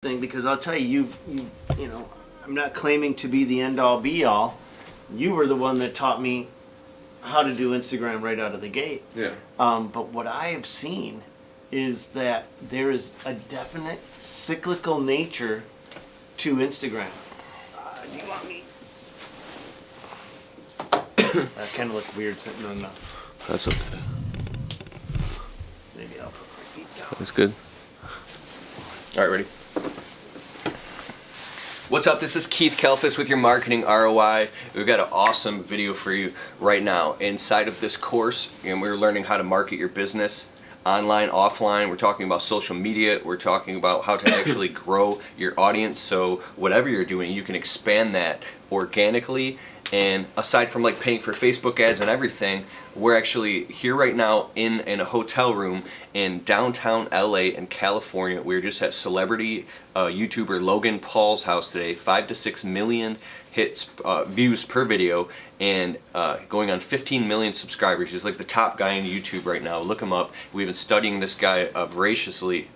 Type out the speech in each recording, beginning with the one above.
thing, because I'll tell you, you know, I'm not claiming to be the end all be all. You were the one that taught me how to do Instagram right out of the gate. Yeah. But what I have seen is that there is a definite cyclical nature to Instagram. Do you want me? That kind of looked weird sitting on the. That's okay. Maybe I'll put my feet down. That's good. All right, ready? What's up? This is Keith Kelfis with your Marketing ROI. We've got an awesome video for you right now. Inside of this course, we're learning how to market your business online, offline. We're talking about social media. We're talking about how to actually grow your audience. So whatever you're doing, you can expand that organically. And aside from like paying for Facebook ads and everything, we're actually here right now in a hotel room in downtown LA in California. We're just at celebrity YouTuber Logan Paul's house today. 5 to 6 million hits, views per video, and going on 15 million subscribers. He's like the top guy on YouTube right now. Look him up. We've been studying this guy ferociously,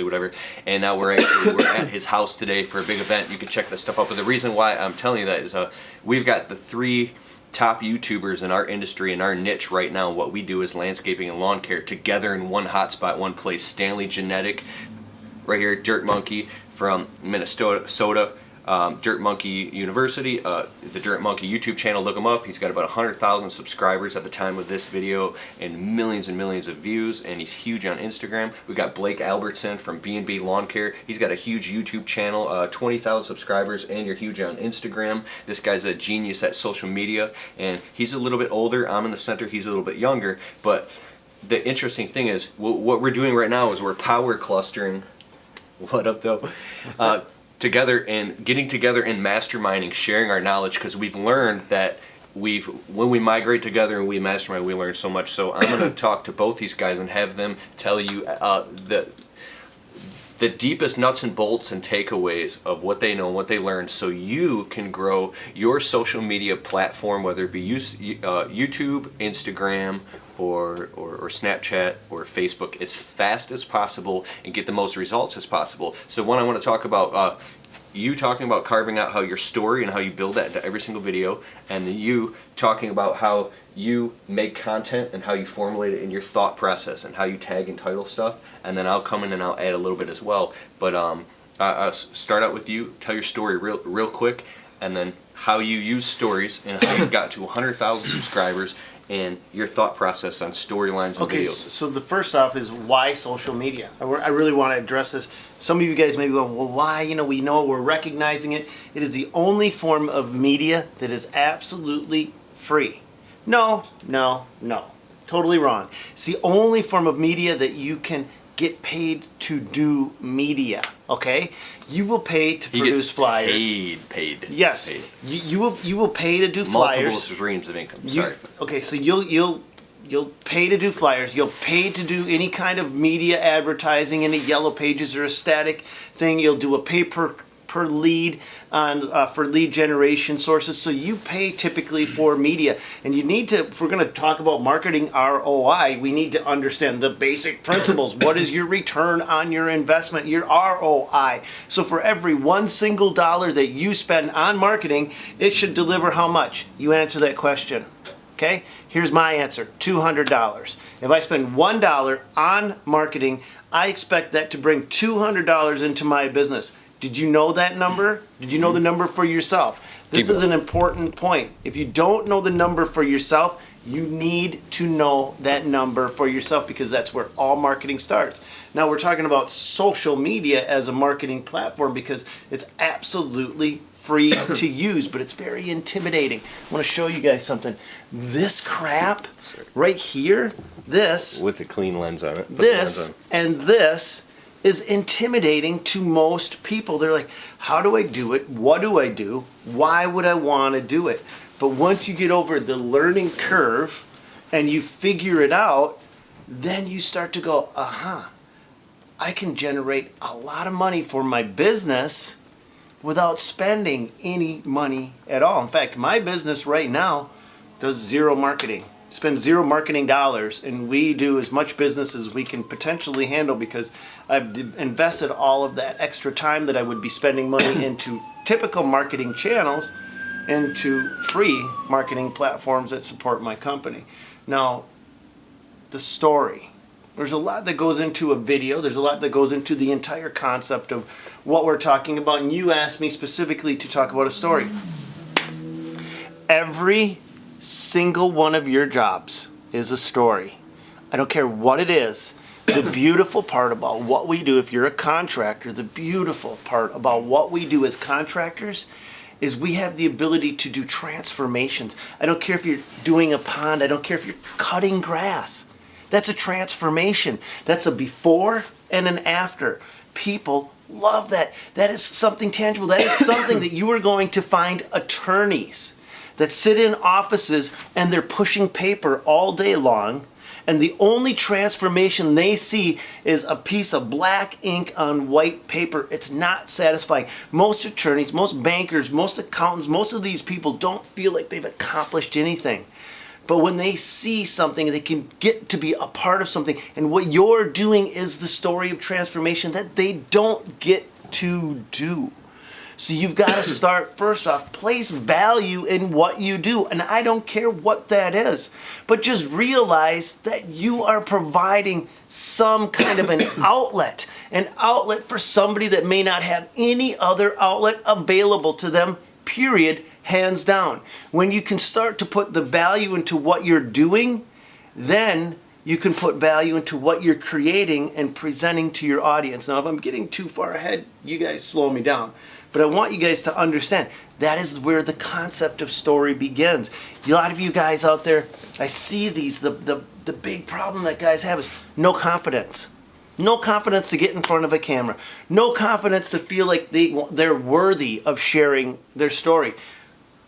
whatever, and now we're at his house today for a big event. You can check this stuff out. But the reason why I'm telling you that is we've got the 3 top YouTubers in our industry, in our niche right now. What we do is landscaping and lawn care together in one hotspot, one place. Stanley Genetic, right here, Dirt Monkey from Minnesota. Dirt Monkey University, the Dirt Monkey YouTube channel, look him up. He's got about 100,000 subscribers at the time of this video and millions of views, and he's huge on Instagram. We got Blake Albertson from B&B Lawn Care. He's got a huge YouTube channel, 20,000 subscribers, and you're huge on Instagram. This guy's a genius at social media, and he's a little bit older. I'm in the center. He's a little bit younger, but the interesting thing is what we're doing right now is we're power clustering. What up, though? Together and getting together and masterminding, sharing our knowledge, because we've learned that when we migrate together and we mastermind, we learn so much. So I'm going to talk to both these guys and have them tell you the deepest nuts and bolts and takeaways of what they know and what they learned, so you can grow your social media platform, whether it be YouTube, Instagram, or Snapchat or Facebook, as fast as possible and get the most results as possible. So one, I want to talk about you talking about carving out how your story and how you build that into every single video, and then you talking about how you make content and how you formulate it in your thought process and how you tag and title stuff, and then I'll come in and I'll add a little bit as well. But I'll start out with you. Tell your story real quick, and then how you use stories and how you got to 100,000 subscribers and your thought process on storylines and videos. Okay, so the first off is why social media? I really want to address this. Some of you guys may be going, well, why? You know, we know we're recognizing it. It is the only form of media that is absolutely free. No. Totally wrong. It's the only form of media that you can get paid to do media, okay? You will pay to produce flyers. Paid. Yes. Paid. You will pay to do flyers. Multiple streams of income. Sorry. Okay, so you'll pay to do flyers. You'll pay to do any kind of media advertising in a Yellow Pages or a static thing. You'll do a pay per lead on for lead generation sources. So you pay typically for media, and you need to, if we're going to talk about marketing ROI, we need to understand the basic principles. What is your return on your investment, your ROI? So for every one single dollar that you spend on marketing, it should deliver how much? You answer that question. Okay, here's my answer, $200. If I spend $1 on marketing, I expect that to bring $200 into my business. Did you know that number? Did you know the number for yourself? This is an important point. If you don't know the number for yourself, you need to know that number for yourself, because that's where all marketing starts. Now we're talking about social media as a marketing platform because it's absolutely free to use, but it's very intimidating. I want to show you guys something. This crap right here, this with a clean lens on it. And this is intimidating to most people. They're like, how do I do it? What do I do? Why would I want to do it? But once you get over the learning curve and you figure it out, then you start to go, I can generate a lot of money for my business without spending any money at all. In fact, my business right now does zero marketing. spend zero marketing dollars, and we do as much business as we can potentially handle because I've invested all of that extra time that I would be spending money into typical marketing channels into free marketing platforms that support my company. Now, the story. There's a lot that goes into a video. There's a lot that goes into the entire concept of what we're talking about. And you asked me specifically to talk about a story. Every single one of your jobs is a story. I don't care what it is. The beautiful part about what we do, if you're a contractor, the beautiful part about what we do as contractors is we have the ability to do transformations. I don't care if you're doing a pond. I don't care if you're cutting grass. That's a transformation. That's a before and an after. People love that. That is something tangible. That is something that you are going to find attorneys that sit in offices and they're pushing paper all day long, and the only transformation they see is a piece of black ink on white paper. It's not satisfying. Most attorneys, most bankers, most accountants, most of these people don't feel like they've accomplished anything. But when they see something, they can get to be a part of something. And what you're doing is the story of transformation that they don't get to do. So you've got to start, first off, place value in what you do. And I don't care what that is. But just realize that you are providing some kind of an outlet for somebody that may not have any other outlet available to them, period. Hands down. When you can start to put the value into what you're doing, then you can put value into what you're creating and presenting to your audience. Now, if I'm getting too far ahead, you guys slow me down. But I want you guys to understand that is where the concept of story begins. A lot of you guys out there, I see these, the big problem that guys have is no confidence. No confidence to get in front of a camera. No confidence to feel like they're worthy of sharing their story.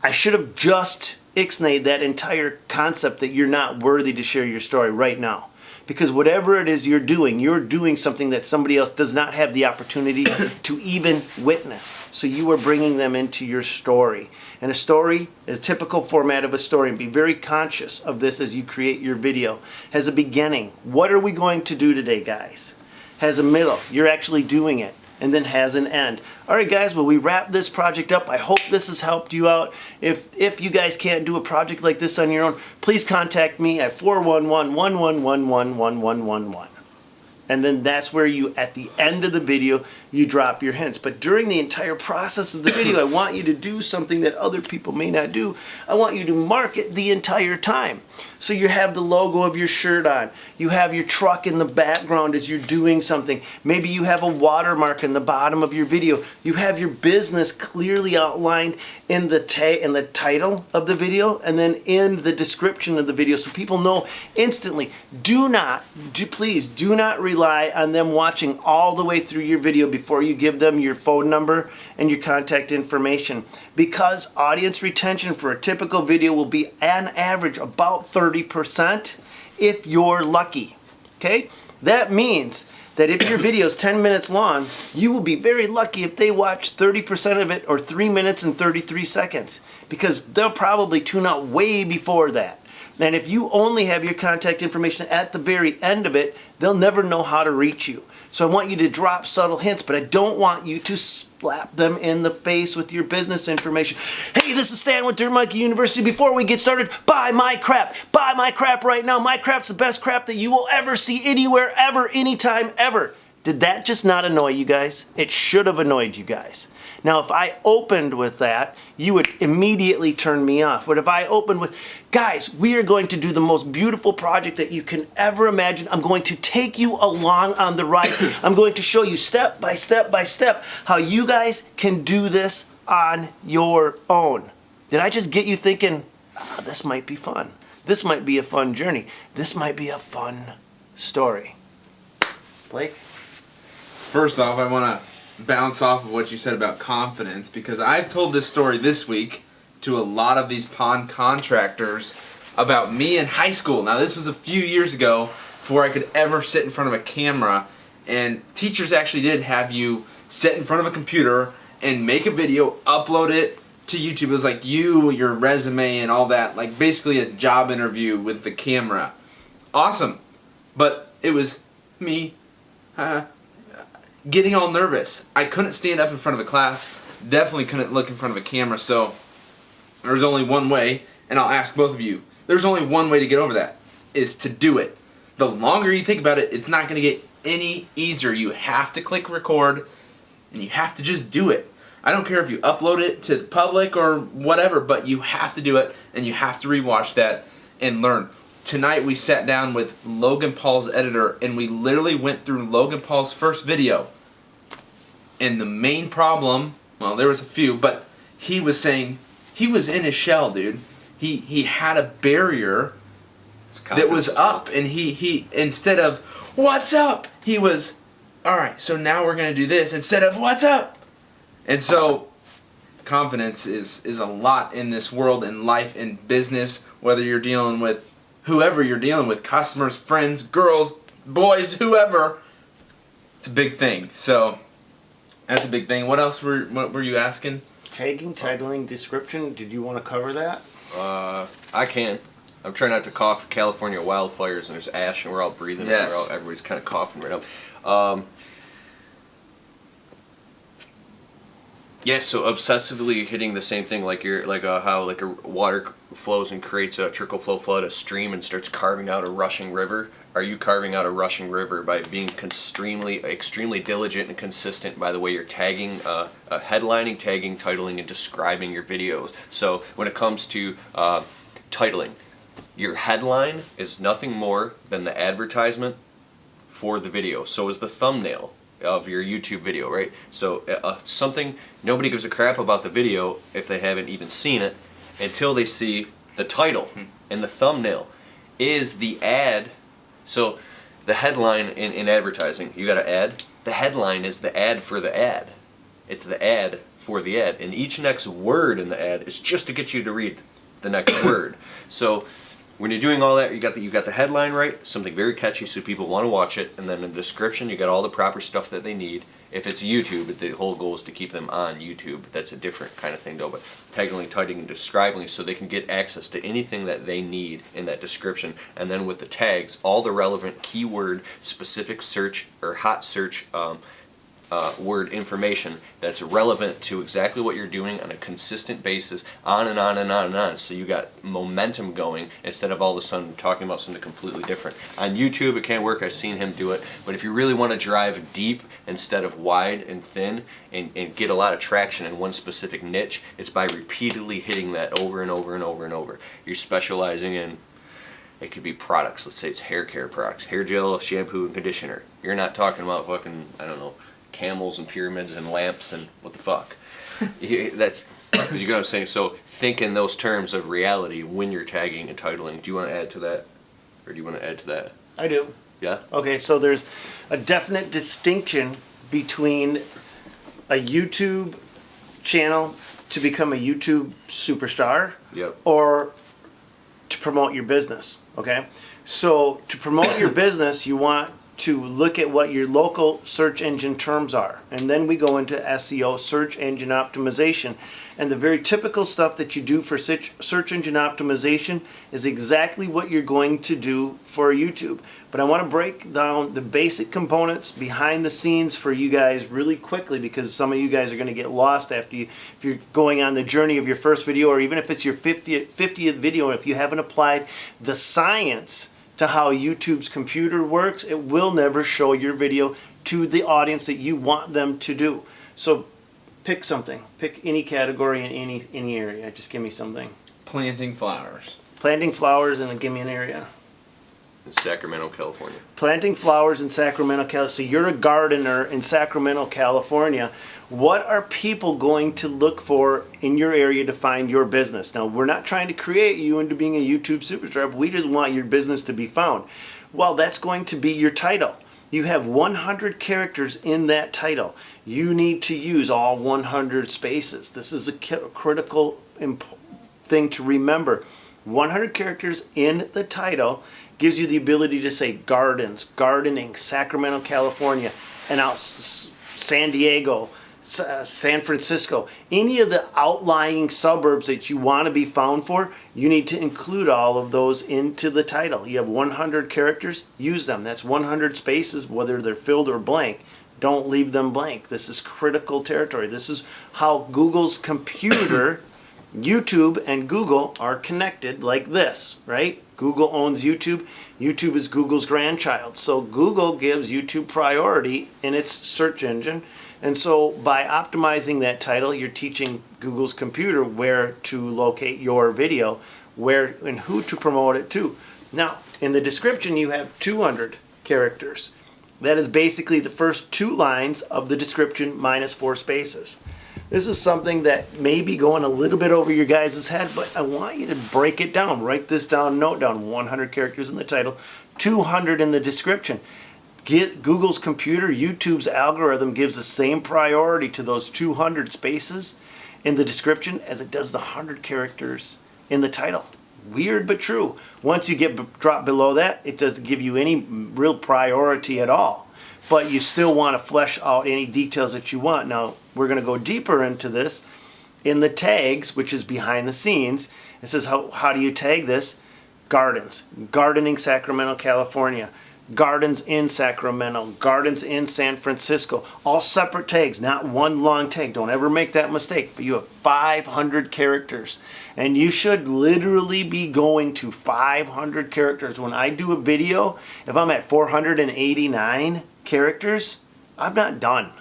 I should have just ixnayed that entire concept that you're not worthy to share your story right now. Because whatever it is you're doing something that somebody else does not have the opportunity to even witness. So you are bringing them into your story. And a story, a typical format of a story, and be very conscious of this as you create your video, has a beginning. What are we going to do today, guys? Has a middle. You're actually doing it. And then has an end. All right, guys, well, we wrap this project up. I hope this has helped you out. If you guys can't do a project like this on your own, please contact me at 411-111-1111. And then that's where you, at the end of the video, you drop your hints. But during the entire process of the video, I want you to do something that other people may not do. I want you to market the entire time. So you have the logo of your shirt on. You have your truck in the background as you're doing something. Maybe you have a watermark in the bottom of your video. You have your business clearly outlined in the title of the video and then in the description of the video so people know instantly. Please do not rely on them watching all the way through your video before you give them your phone number and your contact information, because audience retention for a typical video will be on average about 30% if you're lucky. Okay? That means that if your video is 10 minutes long, you will be very lucky if they watch 30% of it or 3 minutes and 33 seconds, because they'll probably tune out way before that. And if you only have your contact information at the very end of it, they'll never know how to reach you. So I want you to drop subtle hints, but I don't want you to slap them in the face with your business information. Hey, this is Stan with Dirt Monkey University. Before we get started, buy my crap. Buy my crap right now. My crap's the best crap that you will ever see anywhere, ever, anytime, ever. Did that just not annoy you guys? It should have annoyed you guys. Now, if I opened with that, you would immediately turn me off. But if I opened with, guys, we are going to do the most beautiful project that you can ever imagine. I'm going to take you along on the ride. I'm going to show you step by step by step how you guys can do this on your own. Did I just get you thinking, this might be fun. This might be a fun journey. This might be a fun story. Blake? First off, I want to bounce off of what you said about confidence, because I've told this story this week to a lot of these pond contractors about me in high school. Now, this was a few years ago before I could ever sit in front of a camera, and teachers actually did have you sit in front of a computer and make a video, upload it to YouTube. It was like you, your resume, and all that. Like basically a job interview with the camera. Awesome, but it was me getting all nervous. I couldn't stand up in front of a class. Definitely couldn't look in front of a camera. So there's only one way, and I'll ask both of you. There's only one way to get over that, is to do it. The longer you think about it, it's not going to get any easier. You have to click record, and you have to just do it. I don't care if you upload it to the public or whatever, but you have to do it, and you have to rewatch that and learn. Tonight we sat down with Logan Paul's editor, and we literally went through Logan Paul's first video. And the main problem, well, there was a few, but he was saying he was in his shell, dude. He had a barrier that was up, and he instead of what's up, he was, all right, so now we're going to do this instead of what's up. And so confidence is a lot in this world, in life, in business, whether you're dealing with whoever you're dealing with, customers, friends, girls, boys, whoever. It's a big thing. So that's a big thing. What else were you asking? Tagging, titling, description. Did you want to cover that? I can. I'm trying not to cough. California wildfires, and there's ash, and we're all breathing. Yes. And everybody's kind of coughing right now. Yeah, so obsessively hitting the same thing, like how like a water flows and creates a trickle flow flood, a stream, and starts carving out a rushing river. Are you carving out a rushing river by being extremely diligent and consistent by the way you're tagging, headlining, tagging, titling, and describing your videos? So when it comes to titling, your headline is nothing more than the advertisement for the video. So is the thumbnail of your YouTube video, right? So something, nobody gives a crap about the video if they haven't even seen it until they see the title and the thumbnail is the ad. So the headline in advertising, you got an ad. The headline is the ad for the ad. It's the ad for the ad, and each next word in the ad is just to get you to read the next word. So when you're doing all that, you got the headline right, something very catchy so people want to watch it, and then in the description you got all the proper stuff that they need. If it's YouTube, the whole goal is to keep them on YouTube. That's a different kind of thing though, but tagging, titling, and describing so they can get access to anything that they need in that description. And then with the tags, all the relevant keyword specific search or hot search word information that's relevant to exactly what you're doing on a consistent basis, on and on and on and on. So you got momentum going instead of all of a sudden talking about something completely different. On YouTube it can work, I've seen him do it, but if you really want to drive deep instead of wide and thin and get a lot of traction in one specific niche, it's by repeatedly hitting that over and over and over and over. You're specializing in, it could be products, let's say it's hair care products, hair gel, shampoo, and conditioner. You're not talking about fucking, I don't know, camels and pyramids and lamps and what the fuck. That's, you know what I'm saying? So think in those terms of reality when you're tagging and titling. Do you want to add to that? Or do you want to add to that? I do. Yeah? Okay, so there's a definite distinction between a YouTube channel to become a YouTube superstar, Yep. or to promote your business, okay? So to promote your business, you want to look at what your local search engine terms are. And then we go into SEO, search engine optimization. And the very typical stuff that you do for search engine optimization is exactly what you're going to do for YouTube. But I want to break down the basic components behind the scenes for you guys really quickly, because some of you guys are going to get lost after if you're going on the journey of your first video, or even if it's your 50th video, if you haven't applied the science to how YouTube's computer works, it will never show your video to the audience that you want them to do. So pick something. Pick any category in any area. Just give me something. Planting flowers. Planting flowers, and then give me an area. In Sacramento, California. Planting flowers in Sacramento, California. So you're a gardener in Sacramento, California. What are people going to look for in your area to find your business? Now, we're not trying to create you into being a YouTube superstar, but we just want your business to be found. Well, that's going to be your title. You have 100 characters in that title. You need to use all 100 spaces. This is a critical thing to remember. 100 characters in the title gives you the ability to say gardens, gardening, Sacramento, California, and out San Diego, San Francisco, any of the outlying suburbs that you want to be found for, you need to include all of those into the title. You have 100 characters, use them. That's 100 spaces, whether they're filled or blank. Don't leave them blank. This is critical territory. This is how Google's computer, YouTube and Google are connected like this, right? Google owns YouTube. YouTube is Google's grandchild. So Google gives YouTube priority in its search engine. And so by optimizing that title, you're teaching Google's computer where to locate your video, where and who to promote it to. Now, in the description, you have 200 characters. That is basically the first 2 lines of the description minus 4 spaces. This is something that may be going a little bit over your guys' head, but I want you to break it down. Write this down, note down 100 characters in the title, 200 in the description. Get Google's computer, YouTube's algorithm gives the same priority to those 200 spaces in the description as it does the 100 characters in the title. Weird but true. Once you drop below that, it doesn't give you any real priority at all. But you still want to flesh out any details that you want. Now, we're going to go deeper into this in the tags, which is behind the scenes. It says, how do you tag this? Gardens. Gardening Sacramento, California. Gardens in Sacramento. Gardens in San Francisco. All separate tags, not one long tag. Don't ever make that mistake. But you have 500 characters. And you should literally be going to 500 characters. When I do a video, if I'm at 489 characters, I'm not done.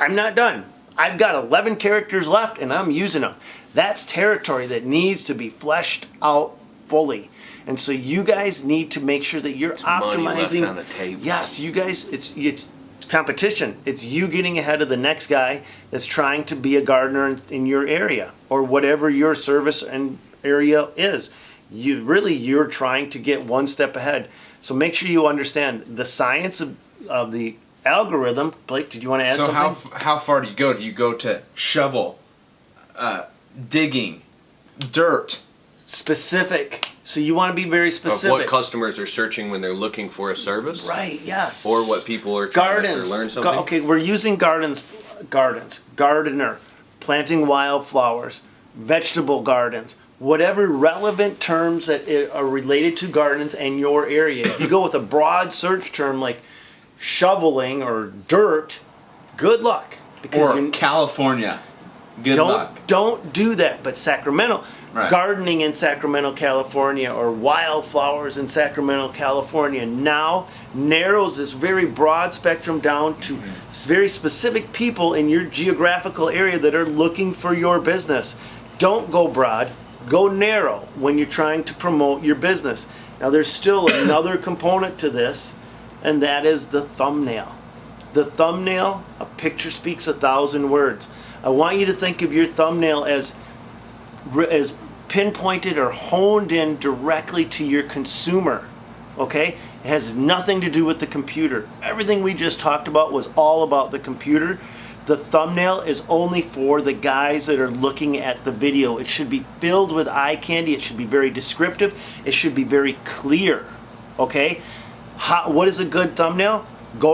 I'm not done. I've got 11 characters left and I'm using them. That's territory that needs to be fleshed out fully. And so you guys need to make sure that you're optimizing. Money left on the table. Yes, you guys, it's competition. It's you getting ahead of the next guy that's trying to be a gardener in your area or whatever your service and area is. You're trying to get one step ahead. So make sure you understand the science of the algorithm. Blake, did you want to add something? So how far do you go? Do you go to shovel, digging, dirt? Specific. So you want to be very specific. Of what customers are searching when they're looking for a service? Right, yes. Or what people are trying to learn something? Okay, we're using gardens, gardener, planting wildflowers, vegetable gardens, whatever relevant terms that are related to gardens and your area. If you go with a broad search term like shoveling or dirt, good luck. Or California, good luck. Don't do that. But Sacramento, right. Gardening in Sacramento, California, or wildflowers in Sacramento, California now narrows this very broad spectrum down to very specific people in your geographical area that are looking for your business. Don't go broad, go narrow when you're trying to promote your business. Now there's still another component to this, and that is the thumbnail. The thumbnail, a picture speaks 1,000 words. I want you to think of your thumbnail as pinpointed or honed in directly to your consumer, okay? It has nothing to do with the computer. Everything we just talked about was all about the computer. The thumbnail is only for the guys that are looking at the video. It should be filled with eye candy. It should be very descriptive. It should be very clear, okay? What is a good thumbnail? Go